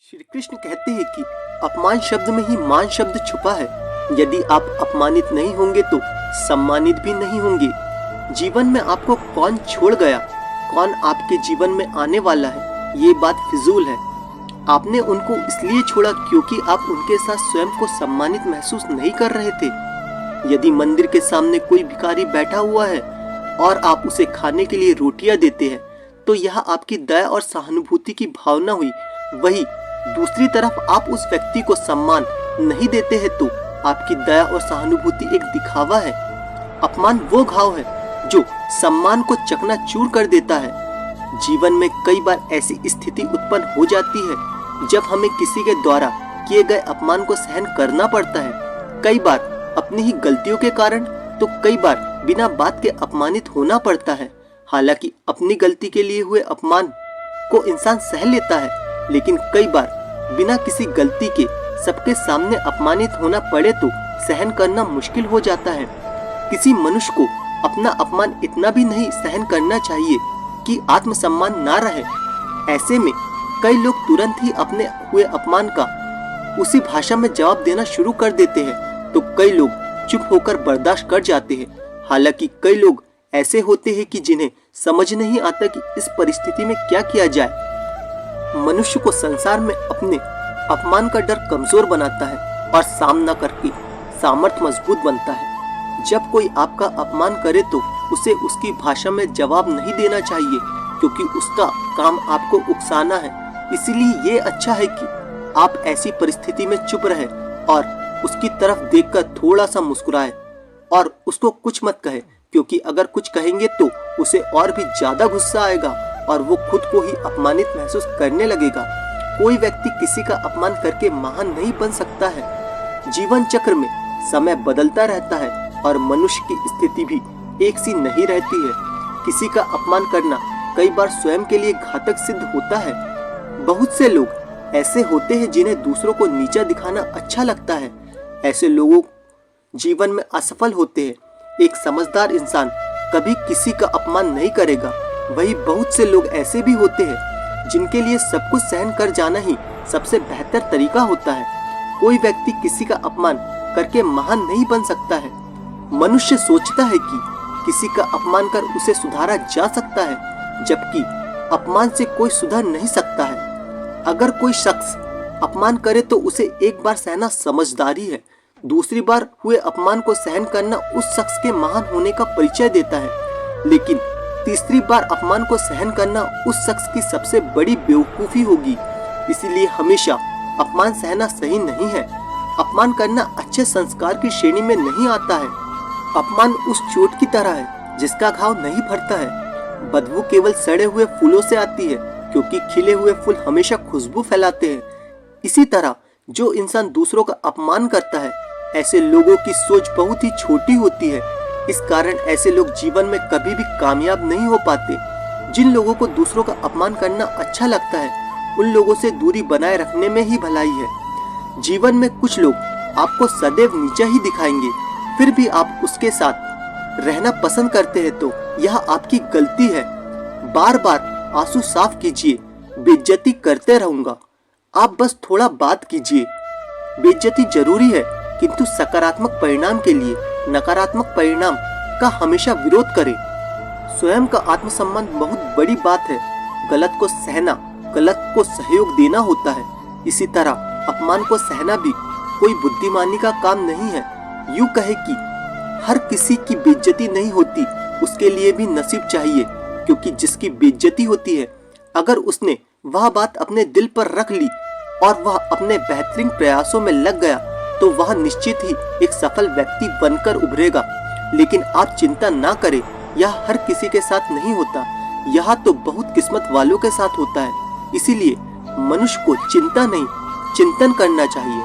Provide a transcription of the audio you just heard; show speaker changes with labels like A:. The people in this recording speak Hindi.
A: श्री कृष्ण कहते हैं कि अपमान शब्द में ही मान शब्द छुपा है। यदि आप अपमानित नहीं होंगे तो सम्मानित भी नहीं होंगे। जीवन में आपको कौन छोड़ गया, कौन आपके जीवन में आने वाला है, ये बात फिजूल है। आपने उनको इसलिए छोड़ा क्योंकि आप उनके साथ स्वयं को सम्मानित महसूस नहीं कर रहे थे। यदि मंदिर के सामने कोई भिखारी बैठा हुआ है और आप उसे खाने के लिए रोटियां देते हैं तो यह आपकी दया और सहानुभूति की भावना हुई। वही दूसरी तरफ आप उस व्यक्ति को सम्मान नहीं देते हैं तो आपकी दया और सहानुभूति एक दिखावा है। अपमान वो घाव है जो सम्मान को चकनाचूर कर देता है। जीवन में कई बार ऐसी स्थिति उत्पन्न हो जाती है जब हमें किसी के द्वारा किए गए अपमान को सहन करना पड़ता है। कई बार अपनी ही गलतियों के कारण तो कई बार बिना बात के अपमानित होना पड़ता है। हालांकि अपनी गलती के लिए हुए अपमान को इंसान सह लेता है, लेकिन कई बार बिना किसी गलती के सबके सामने अपमानित होना पड़े तो सहन करना मुश्किल हो जाता है। किसी मनुष्य को अपना अपमान इतना भी नहीं सहन करना चाहिए कि आत्मसम्मान ना रहे। ऐसे में कई लोग तुरंत ही अपने हुए अपमान का उसी भाषा में जवाब देना शुरू कर देते हैं, तो कई लोग चुप होकर बर्दाश्त कर जाते हैं। हालांकि कई लोग ऐसे होते हैं कि जिन्हें समझ नहीं आता कि इस परिस्थिति में क्या किया जाए। मनुष्य को संसार में अपने अपमान का डर कमजोर बनाता है और सामना करके सामर्थ्य मजबूत बनता है। जब कोई आपका अपमान करे तो उसे उसकी भाषा में जवाब नहीं देना चाहिए, क्योंकि उसका काम आपको उकसाना है। इसीलिए ये अच्छा है कि आप ऐसी परिस्थिति में चुप रहे और उसकी तरफ देखकर थोड़ा सा मुस्कुराए और उसको कुछ मत कहे, क्योंकि अगर कुछ कहेंगे तो उसे और भी ज्यादा गुस्सा आएगा और वो खुद को ही अपमानित महसूस करने लगेगा। कोई व्यक्ति किसी का अपमान करके महान नहीं बन सकता है। जीवन चक्र में समय बदलता रहता है और मनुष्य की स्थिति भी एक सी नहीं रहती है। किसी का अपमान करना कई बार स्वयं के लिए घातक सिद्ध होता है। बहुत से लोग ऐसे होते हैं जिन्हें दूसरों को नीचा दिखाना अच्छा लगता है। ऐसे लोगों जीवन में असफल होते हैं। एक समझदार इंसान कभी किसी का अपमान नहीं करेगा। वही बहुत से लोग ऐसे भी होते हैं जिनके लिए सब कुछ सहन कर जाना ही सबसे बेहतर तरीका होता है। कोई व्यक्ति किसी का अपमान करके महान नहीं बन सकता है। मनुष्य सोचता है कि किसी का अपमान कर उसे सुधारा जा सकता है, जबकि अपमान से कोई सुधर नहीं सकता है। अगर कोई शख्स अपमान करे तो उसे एक बार सहना समझदारी है। दूसरी बार हुए अपमान को सहन करना उस शख्स के महान होने का परिचय देता है, लेकिन तीसरी बार अपमान को सहन करना उस शख्स की सबसे बड़ी बेवकूफी होगी। इसीलिए हमेशा अपमान सहना सही नहीं है। अपमान करना अच्छे संस्कार की श्रेणी में नहीं आता है। अपमान उस चोट की तरह है जिसका घाव नहीं भरता है। बदबू केवल सड़े हुए फूलों से आती है, क्योंकि खिले हुए फूल हमेशा खुशबू फैलाते हैं। इसी तरह जो इंसान दूसरों का अपमान करता है, ऐसे लोगों की सोच बहुत ही छोटी होती है। इस कारण ऐसे लोग जीवन में कभी भी कामयाब नहीं हो पाते। जिन लोगों को दूसरों का अपमान करना अच्छा लगता है, उन लोगों से दूरी बनाए रखने में ही भलाई है। जीवन में कुछ लोग आपको सदैव नीचा ही दिखाएंगे, फिर भी आप उसके साथ रहना पसंद करते हैं, तो यह आपकी गलती है। बार बार आंसू साफ कीजिए। बेइज्जती करते रहूंगा, आप बस थोड़ा बात कीजिए। बेइज्जती जरूरी है, किंतु सकारात्मक परिणाम के लिए। नकारात्मक परिणाम का हमेशा विरोध करें। स्वयं का आत्मसम्मान बहुत बड़ी बात है। गलत को सहना, गलत को सहयोग देना होता है। इसी तरह अपमान को सहना भी कोई बुद्धिमानी का काम नहीं है। यूं कहे कि हर किसी की बेइज्जती नहीं होती, उसके लिए भी नसीब चाहिए, क्योंकि जिसकी बेइज्जती होती है, अगर उसने वह बात अपने दिल पर रख ली और वह अपने बेहतरीन प्रयासों में लग गया तो वह निश्चित ही एक सफल व्यक्ति बनकर उभरेगा। लेकिन आप चिंता ना करें, यह हर किसी के साथ नहीं होता। यह तो बहुत किस्मत वालों के साथ होता है। इसीलिए मनुष्य को चिंता नहीं, चिंतन करना चाहिए।